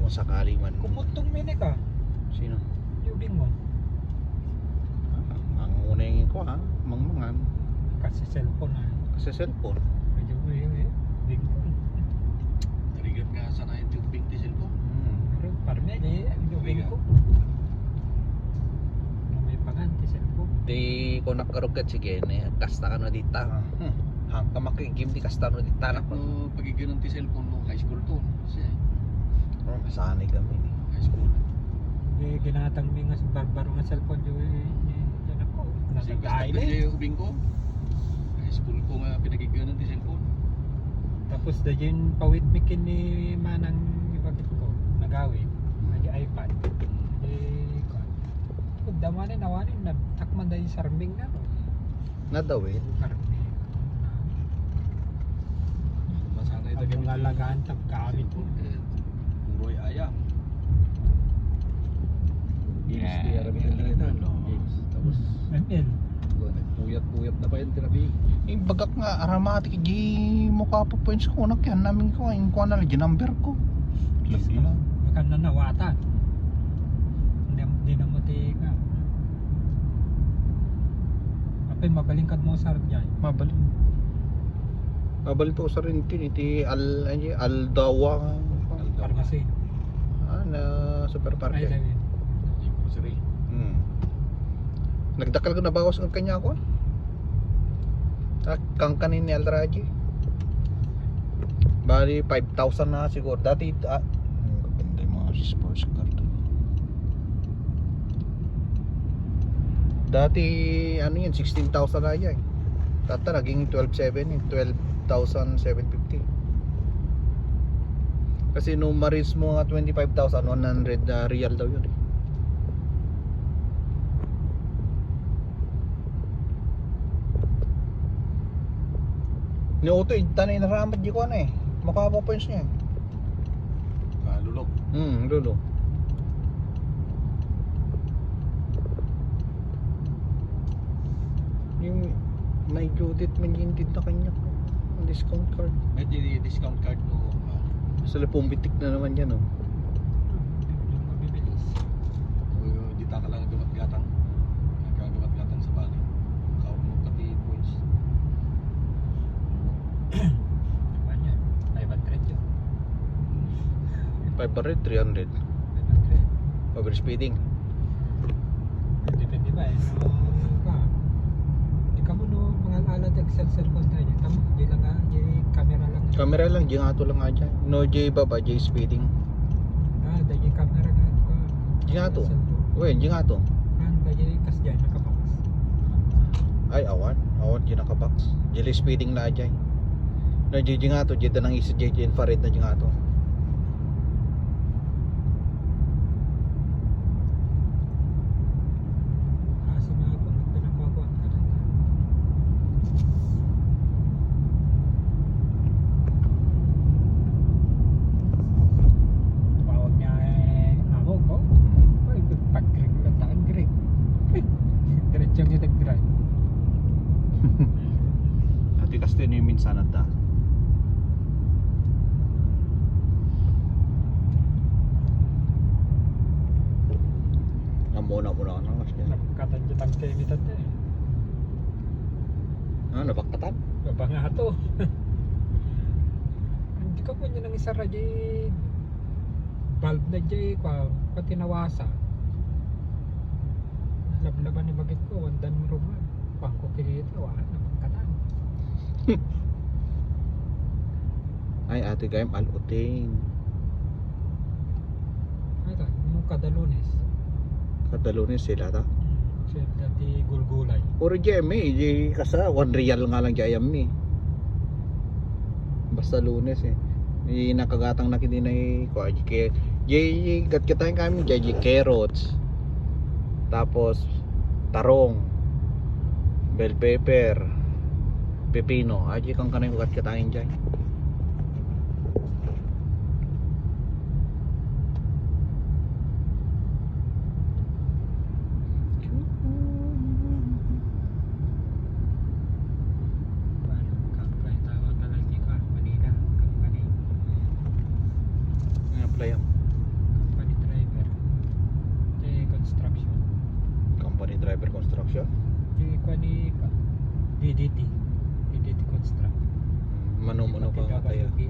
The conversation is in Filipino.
kung sakali man. Kumutong mini ka. Sino? Yubing mo. Ang unang ko ha, mangmangan. Kasi cellphone na. Kasi cellphone. Medyo bing ko. Trigger nga sana yung tubig di cellphone. Pero parang medyo yubing ko. May panganti cellphone. Di ko nakarugat sige ne kasta ka no dita. Hang ka makigim di kasta no dita na ko. No, pagiging ng cellphone no, high school to. Kasi Oh, masanay kami ni. high school. Ginatang mi nga sa barbaro nga cellphone yung yan ako. Kasi Nasa basta dahil yung ubing ko. High school ko nga pinagigyan ng cellphone. Tapos da yun pawit mikin ni manang ibagit ko nagawin. May iPad. Kung damanin nawanin na takman dahil sarming na. Nadawin. Sarming. Masanay Ang mga lagaan sa gamit mo. Puroy ayam. Yeah, Games di arabi ng dito. no. Games. Tapos ML. nagpuyat-puyat na pa yun tirabi. Yung bagak nga aramatik di mukha pa points ko nak yan namin ko yung kuha na lang number ko. Lagi lang. Baka nanawatan. Hindi na mo tiga. Apay mabalingkad mo sa dyan. Mabalik. Mabalik to sa rin iti Aldawa. Pharmacy. Na supermarket. Ay, Yung grocery. Nagdakal ko na bawas ang kanya ako. Kang kanin ni Alraji. Bali 5,000 na siguro. Dati ganda yung mga sports car to. Dati ano yun 16,000 na yan. Tata naging 12,700 12,750. Kasi nung maris mo nga 25,100 real daw yun. Ni Otto, tanay na ramat di ko ano eh. Makapa points niya. Lulok. Lolo. Yung may Judith man yung din na kanya ko. Ang discount card. Medyo discount card no. Sa lapong bitik na naman yan oh. yung mabibilis. Di ta ka lang gamat-gatang. Nagagamat-gatang sa bali. Kaon mo pati points. Ano yan? 500 yun. 500, 300. 500. Overspeeding. Depende ba eh. Di ka mo no, mga alat ang cellphone tayo. Tama, di lang nga, di camera lang. Camera lang, di nga ito lang nga dyan. No J baba, J speeding. Dahil camera nga. Di nga ito. Uy, di nga ito. Dahil kas dyan, nakabox. Ay, awan. Awan, di nakabox. J speeding na dyan. No J nga ito, J nang isa J infrared na di nga ito. Kasi na ako, nagpinakuha ang alat. Tawag niya ako ko. Ay, pag-grip ka taon grip. Diretso niya nag-drive. Ati kasi yun yung minsan at da. Namuna mo na ka na kasi. Napakatan kita ang kemitan niya eh. Nabakatan? Baba nga to. Hindi ka po niya nang isa radya bulb na dyan kwa tinawasa. Lablaban ni bagit ko, wandan mo ruman. Pangko kilita, wala naman katan. Ay, ate kayong aluting. Ito, yung kadalunes. Katalunin sila ta. Siya dati gulgulay. Puro Jemmy, di kasa 1 real nga lang jayam mi. Basta Lunes eh. Di nakagatang na kini na ko kay gat kita kami jay carrots. Tapos tarong, bell pepper, pepino. Aji kang kanay gat kitain jay. driver construction. Di ko ni DDT. DDT Construct. Mano ka nga tayo. Pati